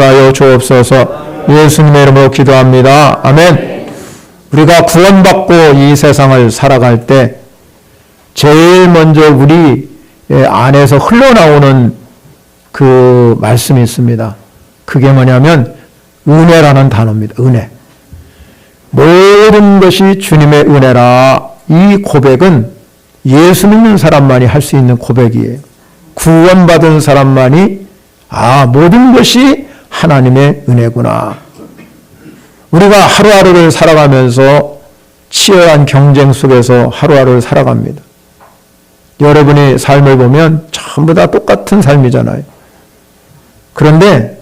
하여 주옵소서. 예수님의 이름으로 기도합니다. 아멘. 우리가 구원받고 이 세상을 살아갈 때 제일 먼저 우리 안에서 흘러나오는 그 말씀이 있습니다. 그게 뭐냐면 은혜라는 단어입니다. 은혜. 모든 것이 주님의 은혜라. 이 고백은 예수 믿는 사람만이 할 수 있는 고백이에요. 구원받은 사람만이 모든 것이 하나님의 은혜구나. 우리가 하루하루를 살아가면서 치열한 경쟁 속에서 하루하루를 살아갑니다. 여러분의 삶을 보면 전부 다 똑같은 삶이잖아요. 그런데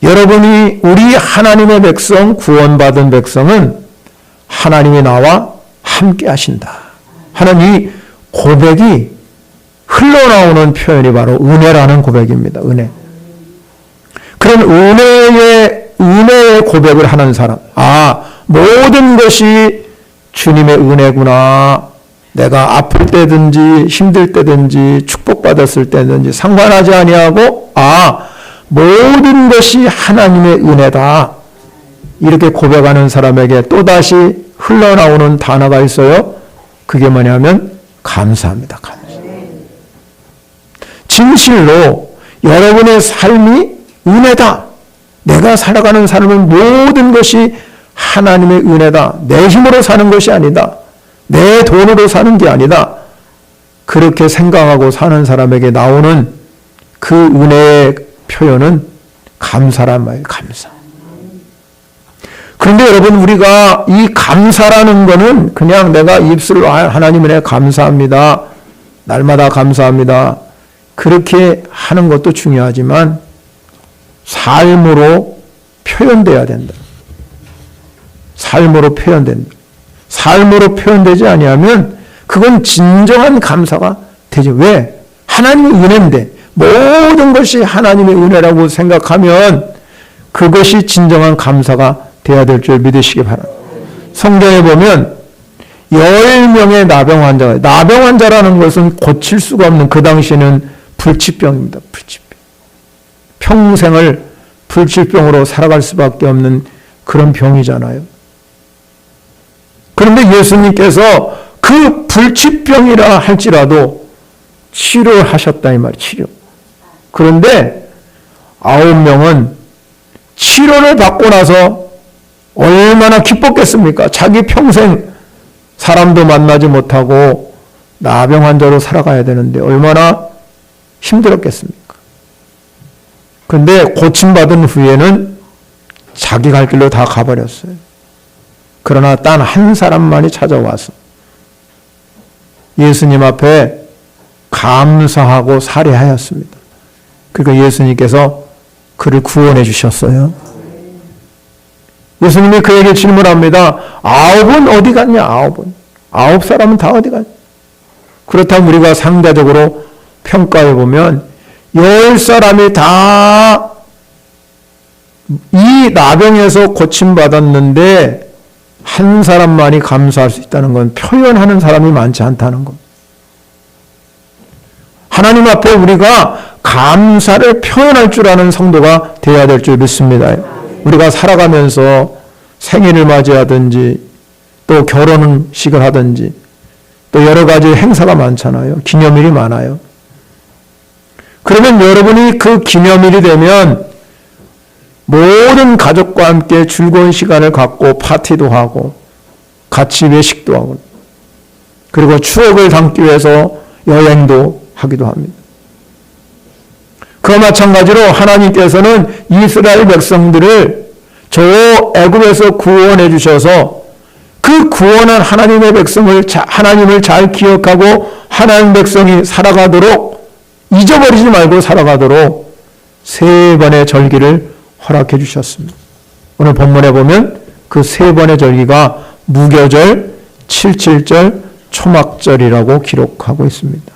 여러분이 우리 하나님의 백성, 구원받은 백성은 하나님이 나와 함께 하신다 하는 이 고백이 흘러나오는 표현이 바로 은혜라는 고백입니다. 은혜. 그런 은혜의 고백을 하는 사람. 모든 것이 주님의 은혜구나. 내가 아플 때든지 힘들 때든지 축복받았을 때든지 상관하지 아니하고 모든 것이 하나님의 은혜다. 이렇게 고백하는 사람에게 또다시 흘러나오는 단어가 있어요. 그게 뭐냐면 감사합니다. 감사. 진실로 여러분의 삶이 은혜다. 내가 살아가는 삶은 모든 것이 하나님의 은혜다. 내 힘으로 사는 것이 아니다. 내 돈으로 사는 게 아니다. 그렇게 생각하고 사는 사람에게 나오는 그 은혜의 표현은 감사란 말이에요. 감사. 그런데 여러분, 우리가 이 감사라는 거는 그냥 내가 입술로 하나님 은혜 감사합니다. 날마다 감사합니다. 그렇게 하는 것도 중요하지만 삶으로 표현돼야 된다. 삶으로 표현된다. 삶으로 표현되지 아니하면 그건 진정한 감사가 되죠. 왜? 하나님의 은혜인데 모든 것이 하나님의 은혜라고 생각하면 그것이 진정한 감사가 되어야 될 줄 믿으시기 바랍니다. 성경에 보면 10명의 나병 환자가, 나병 환자라는 것은 고칠 수가 없는, 그 당시에는 불치병입니다. 불치병. 평생을 불치병으로 살아갈 수밖에 없는 그런 병이잖아요. 그런데 예수님께서 그 불치병이라 할지라도 치료를 하셨다 이 말이에요. 치료. 그런데 9명은 치료를 받고 나서 얼마나 기뻤겠습니까? 자기 평생 사람도 만나지 못하고 나병 환자로 살아가야 되는데 얼마나 힘들었겠습니까? 그런데 고침받은 후에는 자기 갈 길로 다 가버렸어요. 그러나 단 한 사람만이 찾아와서 예수님 앞에 감사하고 살해하였습니다. 그러니까 예수님께서 그를 구원해 주셨어요. 예수님이 그에게 질문합니다. 9은 어디 갔냐? 9은. 9사람은 다 어디 갔냐? 그렇다면 우리가 상대적으로 평가해 보면 10사람이 다 이 나병에서 고침받았는데 한 사람만이 감사할 수 있다는 건 표현하는 사람이 많지 않다는 것. 하나님 앞에 우리가 감사를 표현할 줄 아는 성도가 되어야 될 줄 믿습니다. 우리가 살아가면서 생일을 맞이하든지 또 결혼식을 하든지 또 여러 가지 행사가 많잖아요. 기념일이 많아요. 그러면 여러분이 그 기념일이 되면 모든 가족과 함께 즐거운 시간을 갖고 파티도 하고 같이 외식도 하고 그리고 추억을 담기 위해서 여행도 하기도 합니다. 그와 마찬가지로 하나님께서는 이스라엘 백성들을 저 애굽에서 구원해 주셔서 그 구원한 하나님의 백성을 하나님을 잘 기억하고 하나님 백성이 살아가도록 잊어버리지 말고 살아가도록 3번의 절기를 허락해 주셨습니다. 오늘 본문에 보면 그 3번의 절기가 무교절, 칠칠절, 초막절이라고 기록하고 있습니다.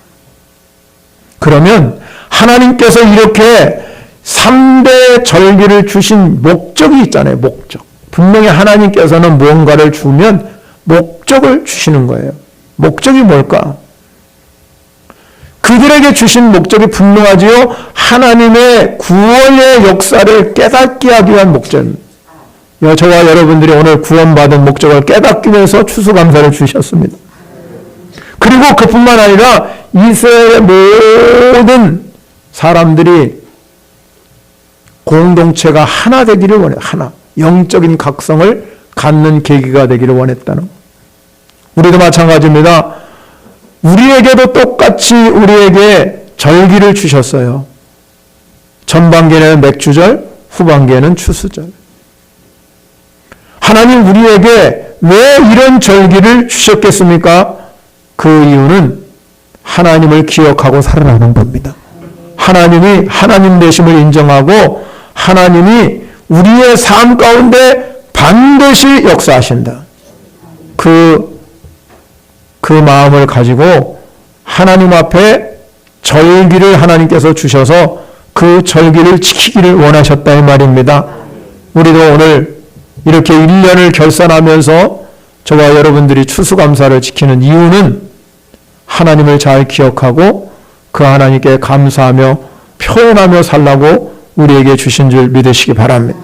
그러면 하나님께서 이렇게 3대 절기를 주신 목적이 있잖아요. 목적. 분명히 하나님께서는 무언가를 주면 목적을 주시는 거예요. 목적이 뭘까? 그들에게 주신 목적이 분명하지요. 하나님의 구원의 역사를 깨닫게 하기 위한 목적입니다. 저와 여러분들이 오늘 구원받은 목적을 깨닫기 위해서 추수감사를 주셨습니다. 그리고 그뿐만 아니라 이스라엘의 모든 사람들이 공동체가 하나 되기를 원해요. 하나. 영적인 각성을 갖는 계기가 되기를 원했다는 것. 우리도 마찬가지입니다. 우리에게도 똑같이 우리에게 절기를 주셨어요. 전반기에는 맥주절, 후반기에는 추수절. 하나님 우리에게 왜 이런 절기를 주셨겠습니까? 그 이유는 하나님을 기억하고 살아가는 겁니다. 하나님이 하나님 되심을 인정하고 하나님이 우리의 삶 가운데 반드시 역사하신다. 그 마음을 가지고 하나님 앞에 절기를 하나님께서 주셔서 그 절기를 지키기를 원하셨다 이 말입니다. 우리도 오늘 이렇게 1년을 결산하면서 저와 여러분들이 추수감사를 지키는 이유는 하나님을 잘 기억하고 그 하나님께 감사하며 표현하며 살라고 우리에게 주신 줄 믿으시기 바랍니다.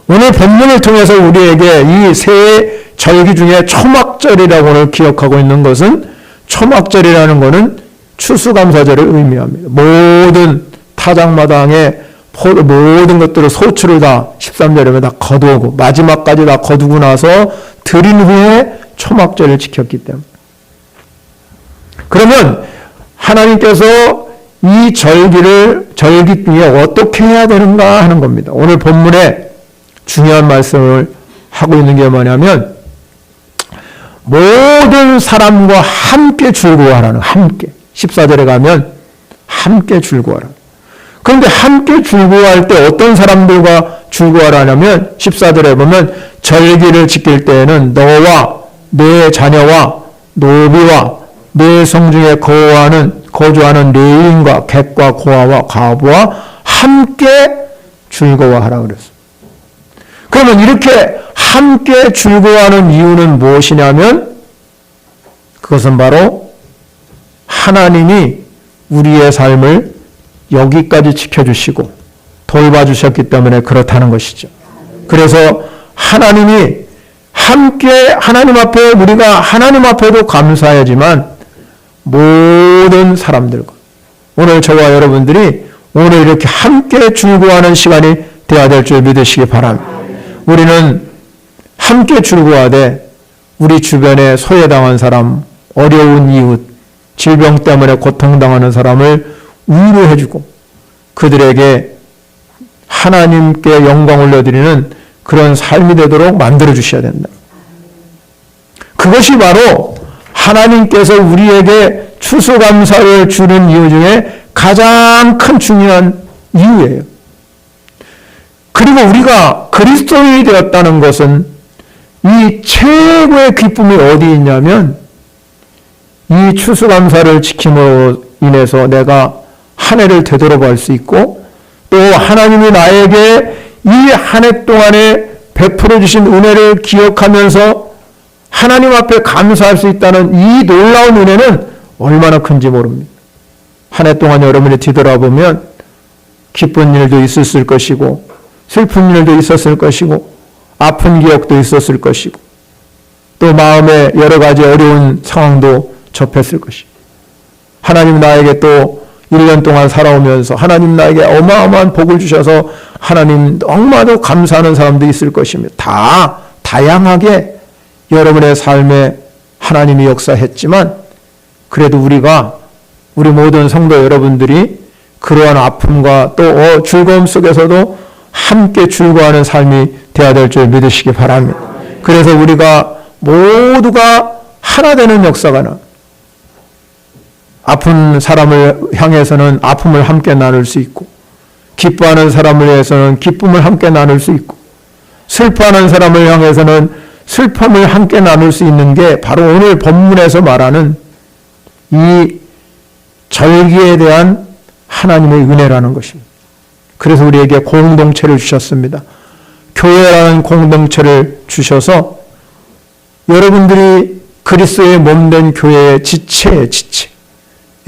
오늘 본문을 통해서 우리에게 이 세 절기 중에 초막절이라고 오늘 기억하고 있는 것은 초막절이라는 것은 추수감사절을 의미합니다. 모든 타작마당에 모든 것들을 소출을 다 13절에 다 거두고 마지막까지 다 거두고 나서 드린 후에 초막절을 지켰기 때문에. 그러면 하나님께서 이 절기 중에 어떻게 해야 되는가 하는 겁니다. 오늘 본문에 중요한 말씀을 하고 있는 게 뭐냐면 모든 사람과 함께 즐거워하라는, 함께. 14절에 가면 함께 즐거워하라. 그런데 함께 즐거워할 때 어떤 사람들과 즐거워하라냐면 14절에 보면 절기를 지킬 때에는 너와 내 자녀와 노비와 내 성중에 거주하는 레위인과 객과 고아와 과부와 함께 즐거워하라 그랬어요. 그러면 이렇게 함께 즐거워하는 이유는 무엇이냐면 그것은 바로 하나님이 우리의 삶을 여기까지 지켜주시고 돌봐주셨기 때문에 그렇다는 것이죠. 그래서 하나님이 함께 하나님 앞에 우리가 하나님 앞에도 감사해야지만 모든 사람들과 오늘 저와 여러분들이 오늘 이렇게 함께 즐거워하는 시간이 되어야 될 줄 믿으시기 바랍니다. 우리는 함께 즐거워하되 우리 주변에 소외당한 사람, 어려운 이웃, 질병 때문에 고통당하는 사람을 위로해주고 그들에게 하나님께 영광 올려드리는 그런 삶이 되도록 만들어주셔야 된다. 그것이 바로 하나님께서 우리에게 추수감사를 주는 이유 중에 가장 큰 중요한 이유예요. 그리고 우리가 그리스도인이 되었다는 것은 이 최고의 기쁨이 어디 있냐면 이 추수감사를 지킴으로 인해서 내가 한 해를 되돌아볼 수 있고 또 하나님이 나에게 이 한 해 동안에 베풀어 주신 은혜를 기억하면서 하나님 앞에 감사할 수 있다는 이 놀라운 은혜는 얼마나 큰지 모릅니다. 한 해 동안 여러분이 뒤돌아보면 기쁜 일도 있었을 것이고 슬픈 일도 있었을 것이고 아픈 기억도 있었을 것이고 또 마음에 여러 가지 어려운 상황도 접했을 것이고 하나님 나에게 또 1년 동안 살아오면서 하나님 나에게 어마어마한 복을 주셔서 하나님 너무나도 감사하는 사람도 있을 것입니다. 다 다양하게 여러분의 삶에 하나님이 역사했지만 그래도 우리 모든 성도 여러분들이 그러한 아픔과 또 즐거움 속에서도 함께 즐거워하는 삶이 되어야 될 줄 믿으시기 바랍니다. 그래서 우리가 모두가 하나 되는 역사가 나. 아픈 사람을 향해서는 아픔을 함께 나눌 수 있고 기뻐하는 사람을 위해서는 기쁨을 함께 나눌 수 있고 슬퍼하는 사람을 향해서는 슬픔을 함께 나눌 수 있는 게 바로 오늘 본문에서 말하는 이 절기에 대한 하나님의 은혜라는 것입니다. 그래서 우리에게 공동체를 주셨습니다. 교회라는 공동체를 주셔서 여러분들이 그리스도의 몸된 교회의 지체예요, 지체.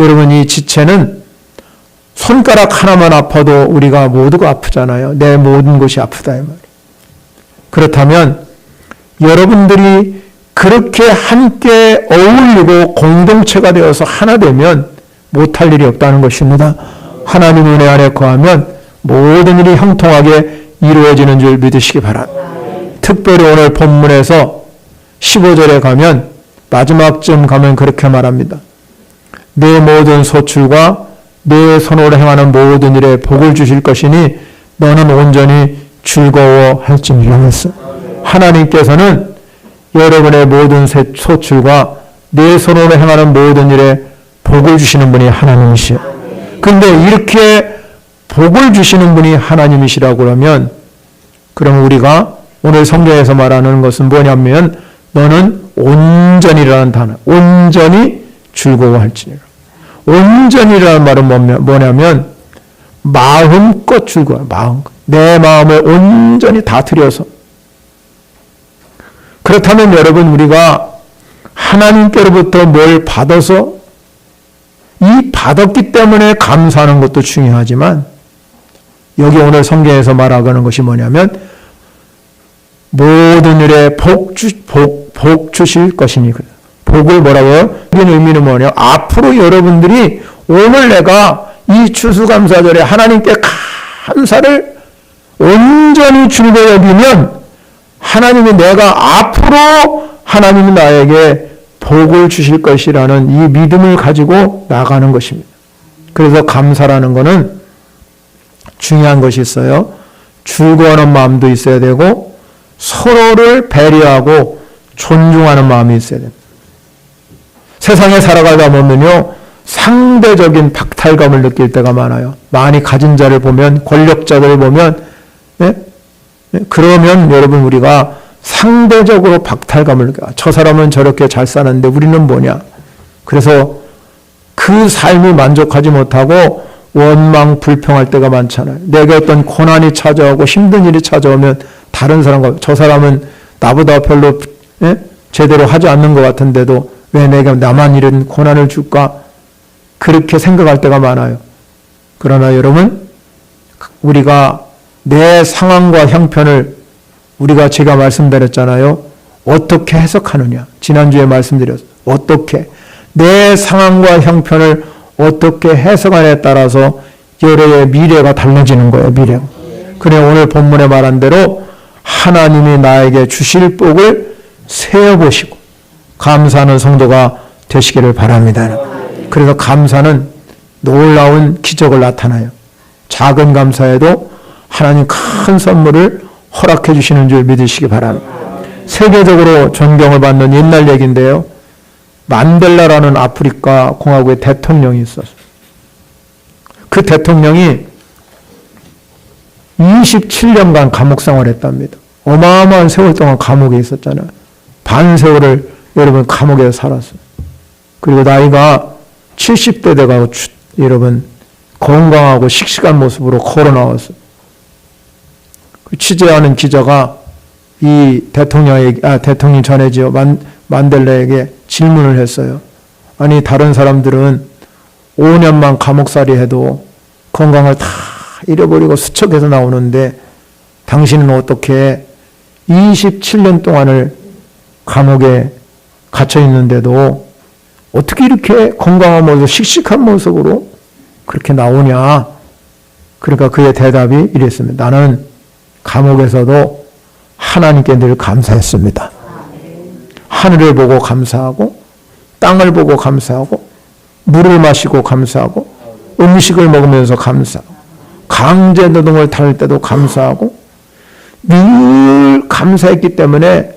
여러분, 이 지체는 손가락 하나만 아파도 우리가 모두가 아프잖아요. 내 모든 것이 아프다 이 말이에요. 그렇다면 여러분들이 그렇게 함께 어울리고 공동체가 되어서 하나 되면 못할 일이 없다는 것입니다. 하나님 은혜 안에 거하면 모든 일이 형통하게 이루어지는 줄 믿으시기 바랍니다. 특별히 오늘 본문에서 15절에 가면 마지막쯤 가면 그렇게 말합니다. 내 모든 소출과 내 손으로 행하는 모든 일에 복을 주실 것이니 너는 온전히 즐거워할지니라 했어요. 하나님께서는 여러분의 모든 소출과 내 손으로 행하는 모든 일에 복을 주시는 분이 하나님이시요. 그런데 이렇게 복을 주시는 분이 하나님이시라고 그러면 그럼 우리가 오늘 성경에서 말하는 것은 뭐냐면 너는 온전이라는 단어, 온전히 즐거워할지니라. 온전이라는 말은 뭐냐면 마음껏 즐거워요. 마음껏. 내 마음을 온전히 다 들여서. 그렇다면 여러분, 우리가 하나님께로부터 뭘 받아서 이 받았기 때문에 감사하는 것도 중요하지만 여기 오늘 성경에서 말하는 것이 뭐냐면 모든 일에 복 주실 것이니. 복을 뭐라고요? 이 의미는 뭐냐? 앞으로 여러분들이 오늘 내가 이 추수감사절에 하나님께 감사를 온전히 줄고 여기면 하나님이 내가 앞으로 하나님이 나에게 복을 주실 것이라는 이 믿음을 가지고 나가는 것입니다. 그래서 감사라는 것은 중요한 것이 있어요. 즐거워하는 마음도 있어야 되고 서로를 배려하고 존중하는 마음이 있어야 됩니다. 세상에 살아가다 보면요, 상대적인 박탈감을 느낄 때가 많아요. 많이 가진 자를 보면, 권력자들을 보면, 네? 그러면 여러분 우리가 상대적으로 박탈감을 느껴요. 저 사람은 저렇게 잘 사는데 우리는 뭐냐. 그래서 그 삶이 만족하지 못하고 원망, 불평할 때가 많잖아요. 내게 어떤 고난이 찾아오고 힘든 일이 찾아오면 다른 사람과 저 사람은 나보다 별로 제대로 하지 않는 것 같은데도 왜 내가 나만 이런 고난을 줄까? 그렇게 생각할 때가 많아요. 그러나 여러분, 우리가 내 상황과 형편을 우리가 제가 말씀드렸잖아요. 어떻게 해석하느냐. 지난주에 말씀드렸어요. 어떻게. 내 상황과 형편을 어떻게 해석하느냐에 따라서 여러의 미래가 달라지는 거예요. 미래가. 그래 오늘 본문에 말한 대로 하나님이 나에게 주실 복을 세어보시고 감사하는 성도가 되시기를 바랍니다. 그래서 감사는 놀라운 기적을 나타나요. 작은 감사에도 하나님 큰 선물을 허락해 주시는 줄 믿으시기 바랍니다. 세계적으로 존경을 받는 옛날 얘기인데요. 만델라라는 아프리카 공화국의 대통령이 있었어요. 그 대통령이 27년간 감옥 생활했답니다. 어마어마한 세월 동안 감옥에 있었잖아요. 반세월을 여러분 감옥에서 살았어요. 그리고 나이가 70대 돼가고 여러분 건강하고 씩씩한 모습으로 걸어 나왔어요. 그 취재하는 기자가 이 대통령이 전해지요. 만델라에게 질문을 했어요. 아니 다른 사람들은 5년만 감옥살이 해도 건강을 다 잃어버리고 수척해서 나오는데 당신은 어떻게 27년 동안을 감옥에 갇혀 있는데도 어떻게 이렇게 건강한 모습, 씩씩한 모습으로 그렇게 나오냐. 그러니까 그의 대답이 이랬습니다. 나는 감옥에서도 하나님께 늘 감사했습니다. 하늘을 보고 감사하고 땅을 보고 감사하고 물을 마시고 감사하고 음식을 먹으면서 감사하고 강제노동을 탈 때도 감사하고 늘 감사했기 때문에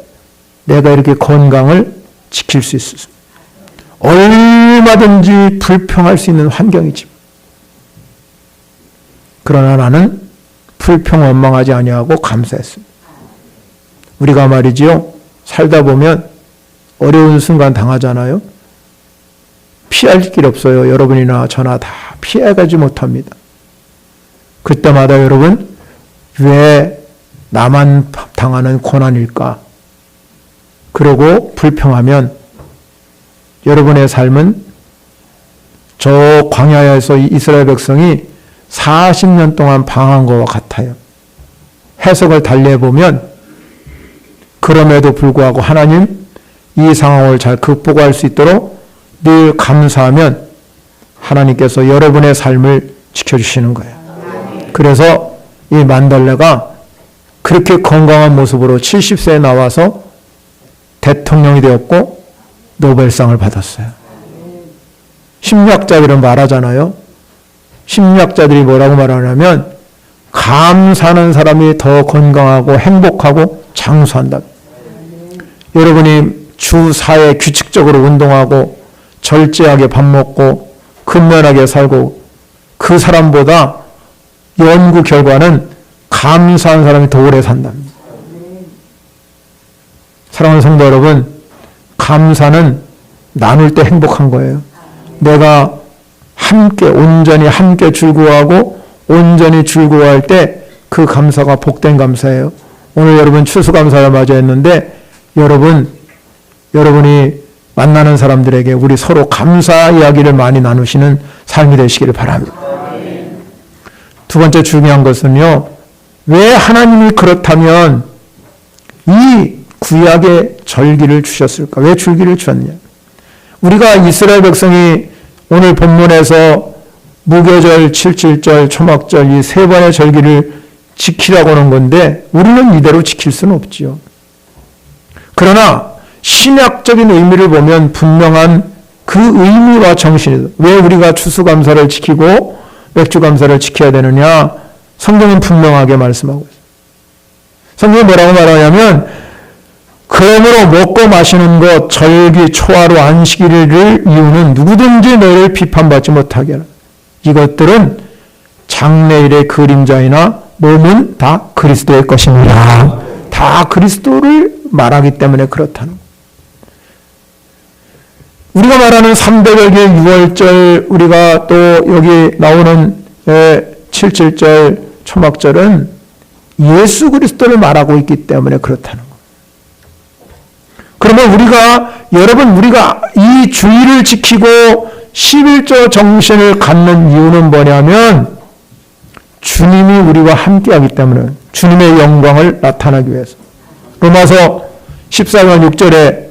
내가 이렇게 건강을 지킬 수 있었습니다. 얼마든지 불평할 수 있는 환경이지. 그러나 나는 불평 원망하지 아니하고 감사했습니다. 우리가 말이지요. 살다 보면 어려운 순간 당하잖아요. 피할 길 없어요. 여러분이나 저나 다 피해가지 못합니다. 그때마다 여러분 왜 나만 당하는 고난일까? 그러고 불평하면 여러분의 삶은 저 광야에서 이스라엘 백성이 40년 동안 방황한 것과 같아요. 해석을 달리해보면 그럼에도 불구하고 하나님 이 상황을 잘 극복할 수 있도록 늘 감사하면 하나님께서 여러분의 삶을 지켜주시는 거예요. 그래서 이 만달레가 그렇게 건강한 모습으로 70세에 나와서 대통령이 되었고 노벨상을 받았어요. 심리학자들은 말하잖아요. 심리학자들이 뭐라고 말하냐면 감사하는 사람이 더 건강하고 행복하고 장수한다. 여러분이 주 4회 규칙적으로 운동하고 절제하게 밥 먹고 근면하게 살고 그 사람보다 연구 결과는 감사한 사람이 더 오래 산답니다. 사랑하는 성도 여러분, 감사는 나눌 때 행복한 거예요. 내가 함께 온전히 함께 즐거워하고 온전히 즐거워할 때 그 감사가 복된 감사예요. 오늘 여러분 추수감사를 맞이했는데 여러분이 만나는 사람들에게 우리 서로 감사 이야기를 많이 나누시는 삶이 되시기를 바랍니다. 두 번째 중요한 것은요. 왜 하나님이 그렇다면 이 구약의 절기를 주셨을까? 왜 절기를 주셨냐? 우리가 이스라엘 백성이 오늘 본문에서 무교절, 칠칠절, 초막절 이 세 번의 절기를 지키라고 하는 건데 우리는 이대로 지킬 수는 없지요. 그러나 신약적인 의미를 보면 분명한 그 의미와 정신이 왜 우리가 추수감사를 지키고 맥주감사를 지켜야 되느냐? 성경은 분명하게 말씀하고 있어요. 성경이 뭐라고 말하냐면 그러므로 먹고 마시는 것, 절기, 초하루, 안식일을 이유는 누구든지 너희를 비판받지 못하게 하라. 이것들은 장래일의 그림자이나 몸은 다 그리스도의 것입니다. 다 그리스도를 말하기 때문에 그렇다는 거예요. 우리가 말하는 300여일 6월절, 우리가 또 여기 나오는 77절, 초막절은 예수 그리스도를 말하고 있기 때문에 그렇다는 거예요. 그러면 우리가 이 주의를 지키고 11조 정신을 갖는 이유는 뭐냐면 주님이 우리와 함께하기 때문에 주님의 영광을 나타나기 위해서. 로마서 14장 6절에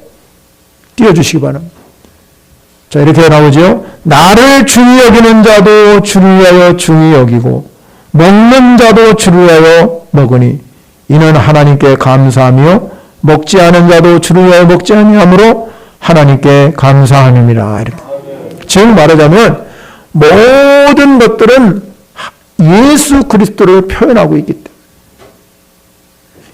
띄워주시기 바랍니다. 자, 이렇게 나오죠. 나를 중히 여기는 자도 주를 위하여 중히 여기고 먹는 자도 주를 위하여 먹으니 이는 하나님께 감사하며 먹지 않은 자도 주를 위하여 먹지 아니하므로 하나님께 감사함이라. 이렇게. 즉 말하자면 모든 것들은 예수 그리스도를 표현하고 있기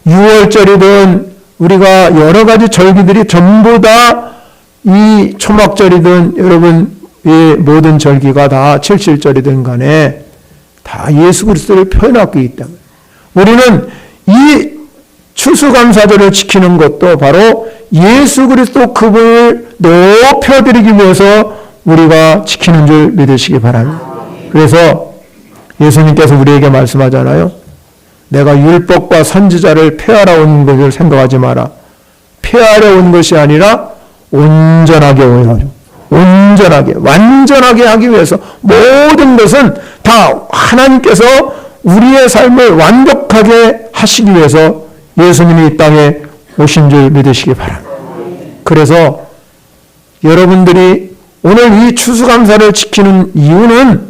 때문에 6월절이든 우리가 여러 가지 절기들이 전부 다 이 초막절이든 여러분 이 모든 절기가 다 칠칠절이든 간에 다 예수 그리스도를 표현하고 있기 때문에 우리는 이 추수감사절을 지키는 것도 바로 예수 그리스도 그분을 높여드리기 위해서 우리가 지키는 줄 믿으시기 바랍니다. 그래서 예수님께서 우리에게 말씀하잖아요. 내가 율법과 선지자를 폐하러 온 것을 생각하지 마라. 폐하러 온 것이 아니라 온전하게 완전하게 하기 위해서 모든 것은 다 하나님께서 우리의 삶을 완벽하게 하시기 위해서 예수님이 이 땅에 오신 줄 믿으시기 바랍니다. 그래서 여러분들이 오늘 이 추수감사를 지키는 이유는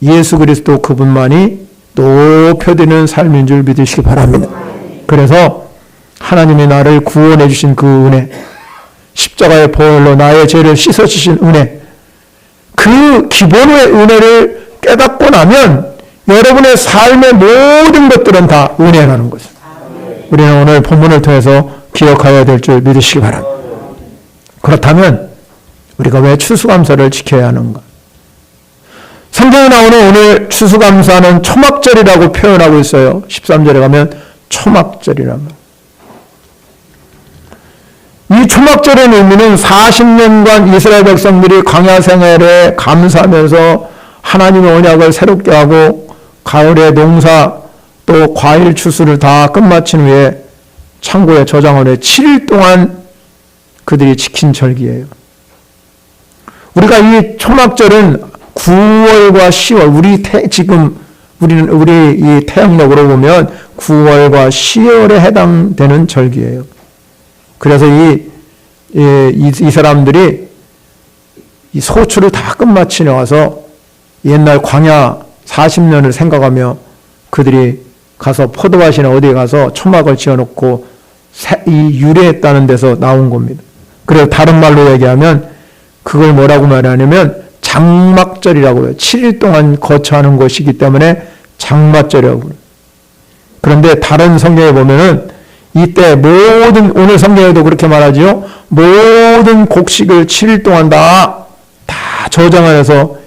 예수 그리스도 그분만이 높여드리는 삶인 줄 믿으시기 바랍니다. 그래서 하나님이 나를 구원해 주신 그 은혜, 십자가의 보혈로 나의 죄를 씻어주신 은혜, 그 기본의 은혜를 깨닫고 나면 여러분의 삶의 모든 것들은 다 은혜라는 것을 우리는 오늘 본문을 통해서 기억해야 될 줄 믿으시기 바랍니다. 그렇다면 우리가 왜 추수감사를 지켜야 하는가? 성경에 나오는 오늘 추수감사는 초막절이라고 표현하고 있어요. 13절에 가면 초막절이라고. 이 초막절의 의미는 40년간 이스라엘 백성들이 광야 생활에 감사하면서 하나님의 언약을 새롭게 하고 가을에 농사 또 과일 추수를 다 끝마친 후에 창고에 저장을 해 7일 동안 그들이 지킨 절기예요. 우리가 이 초막절은 9월과 10월, 지금 우리 이 태양력으로 보면 9월과 10월에 해당되는 절기예요. 그래서 이 사람들이 이 소출을 다 끝마치러 와서 옛날 광야 40년을 생각하며 그들이 가서 포도밭이나 어디에 가서 초막을 지어놓고 이 유래했다는 데서 나온 겁니다. 그래서 다른 말로 얘기하면 그걸 뭐라고 말하냐면 장막절이라고 해요. 7일 동안 거처하는 것이기 때문에 장막절이라고 해요. 그런데 다른 성경에 보면은 이때 오늘 성경에도 그렇게 말하지요. 모든 곡식을 7일 동안 다 저장해서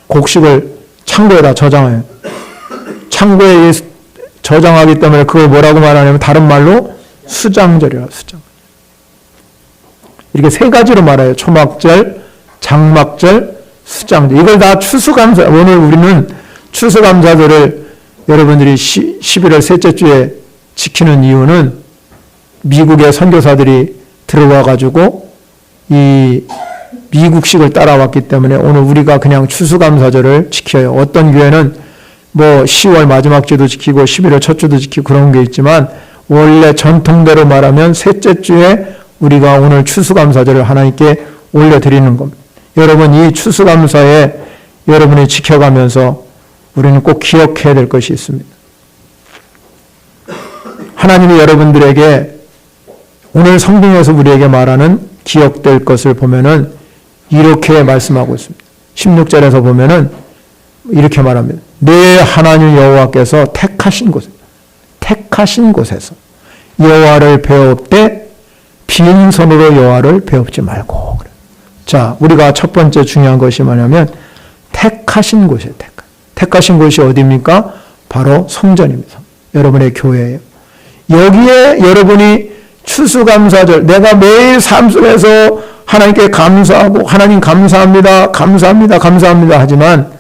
곡식을 창고에다 저장해요. 창고에 저장하기 때문에 그걸 뭐라고 말하냐면 다른 말로 수장절이라 수장. 이렇게 세 가지로 말해요. 초막절, 장막절, 수장절. 이걸 다 추수감사. 오늘 우리는 추수감사절을 여러분들이 11월 셋째 주에 지키는 이유는 미국의 선교사들이 들어와 가지고 이 미국식을 따라왔기 때문에 오늘 우리가 그냥 추수감사절을 지켜요. 어떤 교회는 뭐 10월 마지막 주도 지키고 11월 첫 주도 지키고 그런 게 있지만 원래 전통대로 말하면 셋째 주에 우리가 오늘 추수감사절을 하나님께 올려드리는 겁니다. 여러분 이 추수감사에 여러분이 지켜가면서 우리는 꼭 기억해야 될 것이 있습니다. 하나님이 여러분들에게 오늘 성경에서 우리에게 말하는 기억될 것을 보면은 이렇게 말씀하고 있습니다. 16절에서 보면은 이렇게 말합니다. 내 하나님 여호와께서 택하신 곳에서 여호와를 배웁되 빈손으로 여호와를 배웁지 말고. 자, 우리가 첫 번째 중요한 것이 뭐냐면 택하신 곳이에요. 택하신 곳이 어디입니까? 바로 성전입니다. 여러분의 교회예요. 여기에 여러분이 추수감사절, 내가 매일 삶 속에서 하나님께 감사하고 하나님 감사합니다, 감사합니다, 감사합니다 하지만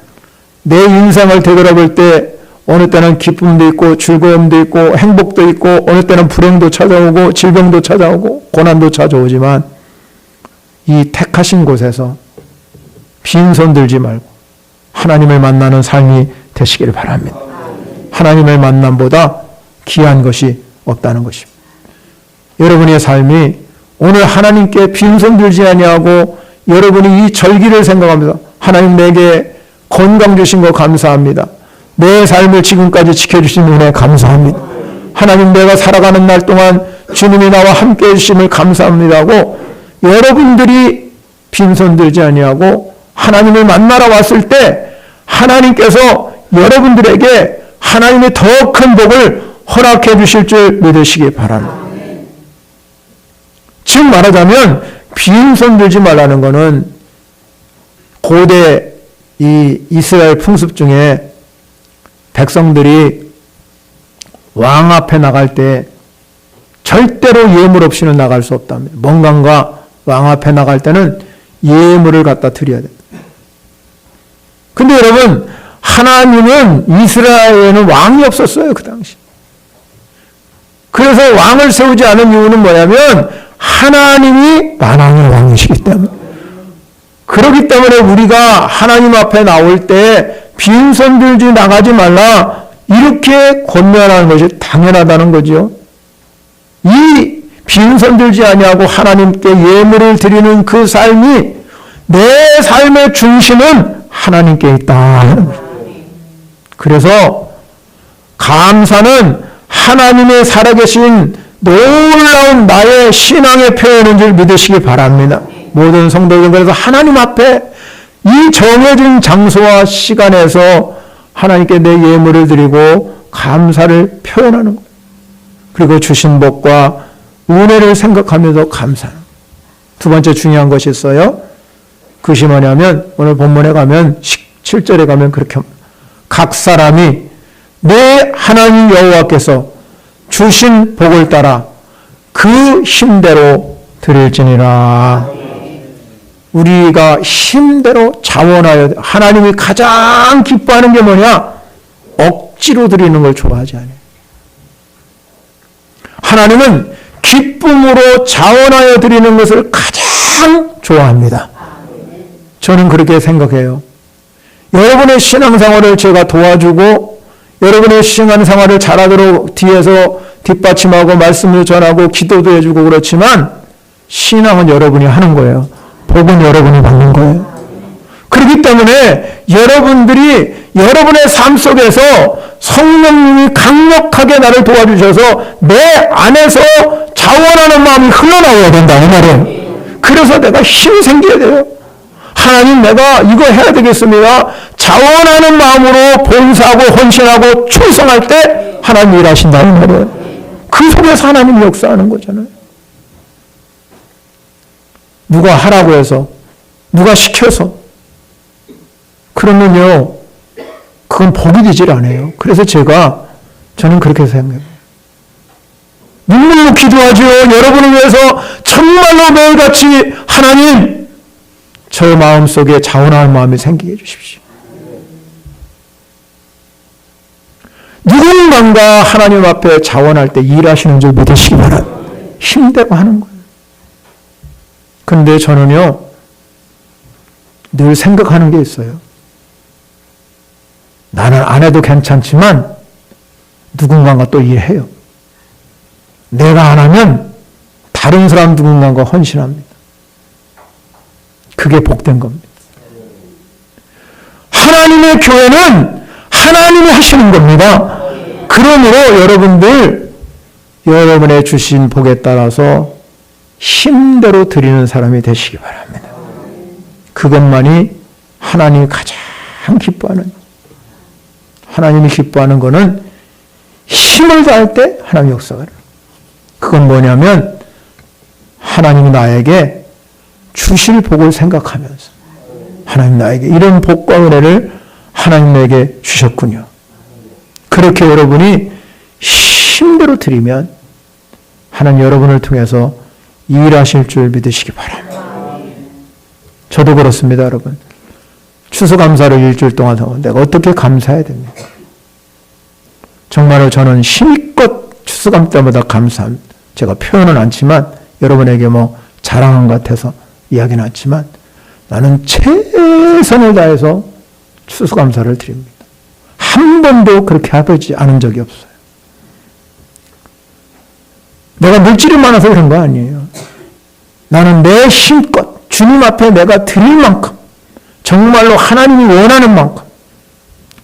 내 인생을 되돌아볼 때 어느 때는 기쁨도 있고 즐거움도 있고 행복도 있고 어느 때는 불행도 찾아오고 질병도 찾아오고 고난도 찾아오지만 이 택하신 곳에서 빈손 들지 말고 하나님을 만나는 삶이 되시기를 바랍니다. 하나님의 만남보다 귀한 것이 없다는 것입니다. 여러분의 삶이 오늘 하나님께 빈손 들지 아니하고 여러분이 이 절기를 생각하면서 하나님 내게 건강 주신 거 감사합니다. 내 삶을 지금까지 지켜주신 은혜 감사합니다. 하나님 내가 살아가는 날 동안 주님이 나와 함께 해주심을 감사합니다 하고 여러분들이 빈손 들지 아니하고 하나님을 만나러 왔을 때 하나님께서 여러분들에게 하나님의 더 큰 복을 허락해 주실 줄 믿으시기 바랍니다. 즉 말하자면 빈손 들지 말라는 것은 고대 이 이스라엘 풍습 중에 백성들이 왕 앞에 나갈 때 절대로 예물 없이는 나갈 수 없답니다. 뭔가가 왕 앞에 나갈 때는 예물을 갖다 드려야 됩니다. 근데 여러분 하나님은 이스라엘에는 왕이 없었어요. 그 당시. 그래서 왕을 세우지 않은 이유는 뭐냐면 하나님이 만왕의 왕이시기 때문에. 그렇기 때문에 우리가 하나님 앞에 나올 때 빈손 들지 나가지 말라 이렇게 권면하는 것이 당연하다는 거죠. 이 빈손 들지 아니하고 하나님께 예물을 드리는 그 삶이 내 삶의 중심은 하나님께 있다. 그래서 감사는 하나님의 살아계신 놀라운 나의 신앙의 표현인 줄 믿으시기 바랍니다. 모든 성도들 그래서 하나님 앞에 이 정해진 장소와 시간에서 하나님께 내 예물을 드리고 감사를 표현하는 거예요. 그리고 주신 복과 은혜를 생각하면서 감사하는 거예요. 두 번째 중요한 것이 있어요. 그것이 뭐냐면 오늘 본문에 가면 7절에 가면 그렇게 합니다. 각 사람이 내 하나님 여호와께서 주신 복을 따라 그 힘대로 드릴지니라. 우리가 힘대로 자원하여 하나님이 가장 기뻐하는 게 뭐냐? 억지로 드리는 걸 좋아하지 않아요. 하나님은 기쁨으로 자원하여 드리는 것을 가장 좋아합니다. 저는 그렇게 생각해요. 여러분의 신앙생활을 제가 도와주고 여러분의 신앙생활을 잘하도록 뒤에서 뒷받침하고 말씀을 전하고 기도도 해주고 그렇지만 신앙은 여러분이 하는 거예요. 복은 여러분이 받는 거예요. 그렇기 때문에 여러분들이 여러분의 삶 속에서 성령님이 강력하게 나를 도와주셔서 내 안에서 자원하는 마음이 흘러나와야 된다 이 말이에요. 그래서 내가 힘이 생겨야 돼요. 하나님 내가 이거 해야 되겠습니다. 자원하는 마음으로 봉사하고 헌신하고 충성할 때 하나님 일하신다 이 말이에요. 그 속에서 하나님이 역사하는 거잖아요. 누가 하라고 해서 누가 시켜서 그러면요 그건 복이 되질 않아요. 그래서 저는 그렇게 생각해요. 눈물로 기도하죠. 여러분을 위해서 정말로 매일같이 하나님 저 마음속에 자원하는 마음이 생기게 해주십시오. 누군가 하나님 앞에 자원할 때 일하시는 줄 믿으시기 바랍니다. 힘대로 하는 거예요. 그런데 저는요 늘 생각하는 게 있어요. 나는 안 해도 괜찮지만 누군가가 또 일해요. 내가 안 하면 다른 사람 누군가가 헌신합니다. 그게 복된 겁니다. 하나님의 교회는 하나님이 하시는 겁니다. 그러므로 여러분들 여러분의 주신 복에 따라서 힘대로 드리는 사람이 되시기 바랍니다. 그것만이 하나님이 가장 기뻐하는, 하나님이 기뻐하는 것은 힘을 다할 때 하나님 역사가 일어나요. 그건 뭐냐면 하나님이 나에게 주실 복을 생각하면서 하나님 나에게 이런 복과 은혜를 하나님 내게 주셨군요. 그렇게 여러분이 힘대로 드리면 하나님 여러분을 통해서 일하실 줄 믿으시기 바랍니다. 저도 그렇습니다, 여러분. 추수감사를 일주일 동안 하고 내가 어떻게 감사해야 됩니까? 정말로 저는 힘껏 추수감 때마다 감사합니다. 제가 표현은 않지만 여러분에게 자랑한 것 같아서 이야기는 않지만 나는 최선을 다해서 추수감사를 드립니다. 한 번도 그렇게 하지 않은 적이 없어요. 내가 물질이 많아서 그런 거 아니에요. 나는 내 힘껏 주님 앞에 내가 드릴 만큼 정말로 하나님이 원하는 만큼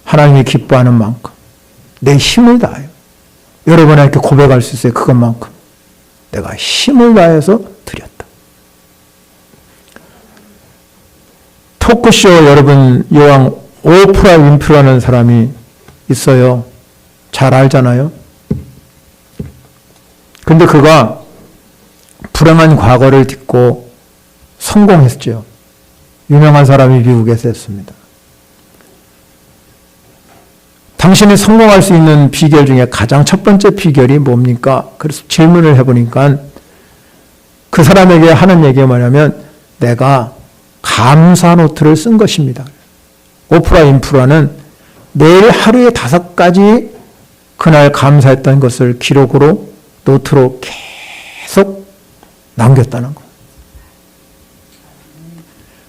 하나님이 기뻐하는 만큼 내 힘을 다해요. 여러분에게 고백할 수 있어요. 그것만큼 내가 힘을 다해서 드렸다. 토크쇼 여러분 여왕 오프라 윈프라는 사람이 있어요. 잘 알잖아요. 근데 그가 불행한 과거를 딛고 성공했죠. 유명한 사람이 미국에서 했습니다. 당신이 성공할 수 있는 비결 중에 가장 첫 번째 비결이 뭡니까? 그래서 질문을 해보니까 그 사람에게 하는 얘기가 뭐냐면 내가 감사 노트를 쓴 것입니다. 오프라 윈프라는 매일 하루에 5가지 그날 감사했던 것을 기록으로 노트로 계속 남겼다는 거예요.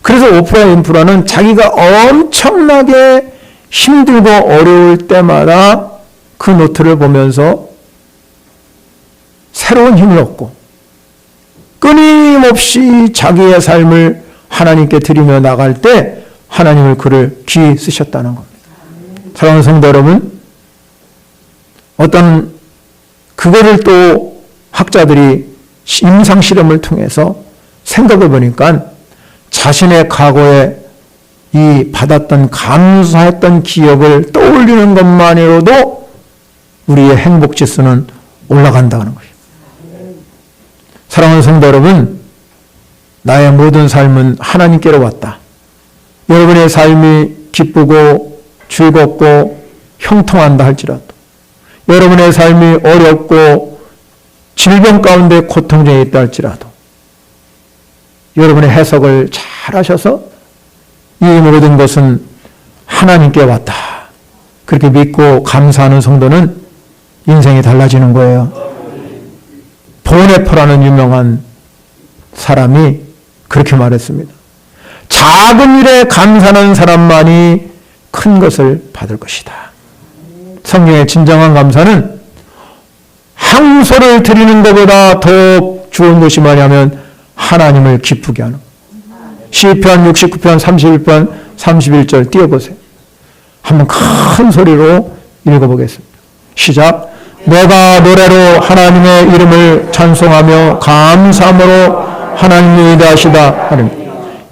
그래서 오프라 윈프라는 자기가 엄청나게 힘들고 어려울 때마다 그 노트를 보면서 새로운 힘을 얻고 끊임없이 자기의 삶을 하나님께 드리며 나갈 때 하나님을 그를 귀히 쓰셨다는 겁니다. 사랑하는 성도 여러분, 어떤 그거를 또 학자들이 임상실험을 통해서 생각해 보니까 자신의 과거에 이 받았던 감사했던 기억을 떠올리는 것만으로도 우리의 행복 지수는 올라간다는 것입니다. 사랑하는 성도 여러분, 나의 모든 삶은 하나님께로 왔다. 여러분의 삶이 기쁘고 즐겁고 형통한다 할지라도 여러분의 삶이 어렵고 질병 가운데 고통 중에 있다 할지라도 여러분의 해석을 잘 하셔서 이 모든 것은 하나님께 왔다. 그렇게 믿고 감사하는 성도는 인생이 달라지는 거예요. 보네퍼라는 유명한 사람이 그렇게 말했습니다. 작은 일에 감사하는 사람만이 큰 것을 받을 것이다. 성경의 진정한 감사는 항소를 드리는 것보다 더 좋은 것이 뭐냐면 하나님을 기쁘게 하는 것. 시편 69편 31편 31절 띄워보세요. 한번 큰 소리로 읽어보겠습니다. 시작. 내가 노래로 하나님의 이름을 찬송하며 감사함으로 하나님이 위대하시다 하는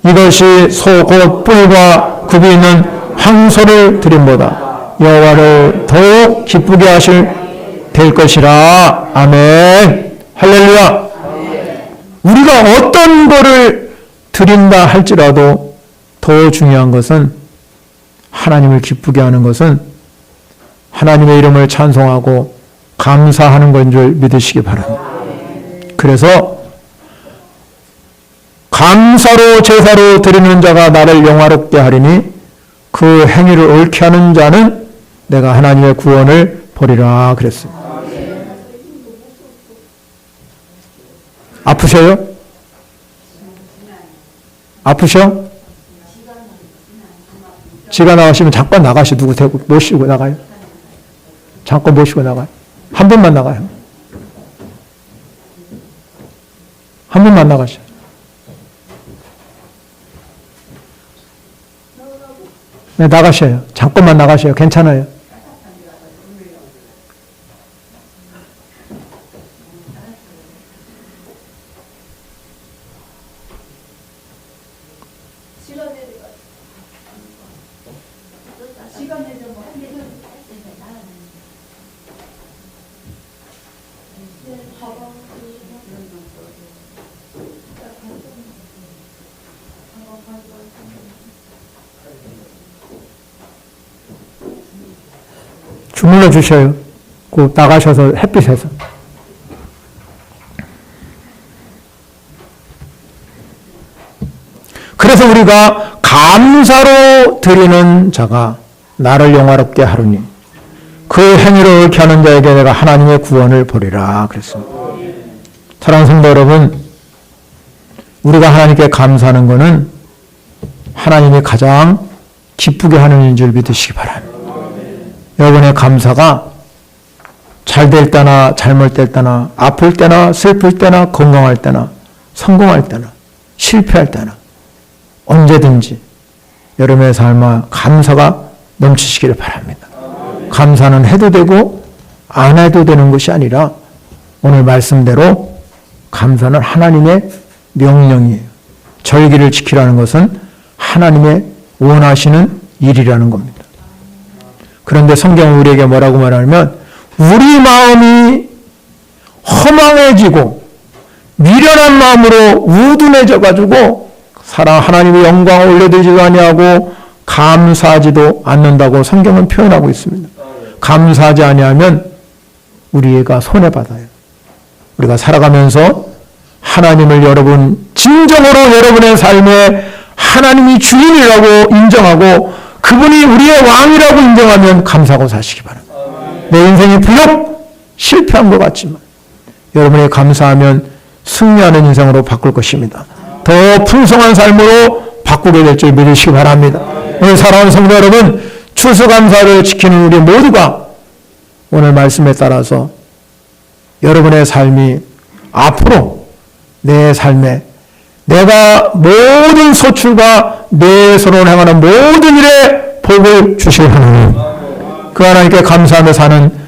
이것이 소 곧 뿔과 굽이 있는 황소를 드림보다 여호와를 더욱 기쁘게 하실 될 것이라. 아멘. 할렐루야. 우리가 어떤 거를 드린다 할지라도 더 중요한 것은 하나님을 기쁘게 하는 것은 하나님의 이름을 찬송하고 감사하는 건 줄 믿으시기 바랍니다. 그래서 감사로 제사로 드리는 자가 나를 영화롭게 하리니 그 행위를 옳게 하는 자는 내가 하나님의 구원을 보리라 그랬습니다. 아프셔요? 아프셔? 지가 나가시면 잠깐 나가시. 누구 대고 모시고 나가요? 잠깐 모시고 나가요. 한 번만 나가요. 한 번만 나가셔. 네, 나가셔요. 잠깐만 나가셔요. 괜찮아요. 주물러 주셔요. 그 나가셔서 햇빛에서. 그래서 우리가 감사로 드리는 자가 나를 영화롭게 하루니 그 행위를 옳게 하는 자에게 내가 하나님의 구원을 보리라 그랬습니다. 사랑하는 성도 여러분, 우리가 하나님께 감사하는 것은 하나님이 가장 기쁘게 하는 일인 줄 믿으시기 바랍니다. 여러분의 감사가 잘 될 때나 잘못될 때나 아플 때나 슬플 때나 건강할 때나 성공할 때나 실패할 때나 언제든지 여러분의 삶에 감사가 넘치시기를 바랍니다. 감사는 해도 되고 안 해도 되는 것이 아니라 오늘 말씀대로 감사는 하나님의 명령이에요. 절기를 지키라는 것은 하나님의 원하시는 일이라는 겁니다. 그런데 성경은 우리에게 뭐라고 말하냐면 우리 마음이 허망해지고 미련한 마음으로 우둔해져 가지고 하나님의 영광을 올려드리지도 아니하고 감사하지도 않는다고 성경은 표현하고 있습니다. 감사하지 아니하면 우리가 손해받아요. 우리가 살아가면서 하나님을 여러분 진정으로 여러분의 삶에 하나님이 주인이라고 인정하고 그분이 우리의 왕이라고 인정하면 감사하고 사시기 바랍니다. 내 인생이 비록 실패한 것 같지만 여러분이 감사하면 승리하는 인생으로 바꿀 것입니다. 더 풍성한 삶으로 바꾸게 될 줄 믿으시기 바랍니다. 오늘 사랑하는 성도 여러분, 추수감사를 지키는 우리 모두가 오늘 말씀에 따라서 여러분의 삶이 앞으로 내 삶에 내가 모든 소출과 내 손으로 행하는 모든 일에 복을 주실 하나님, 그 하나님께 감사하며 사는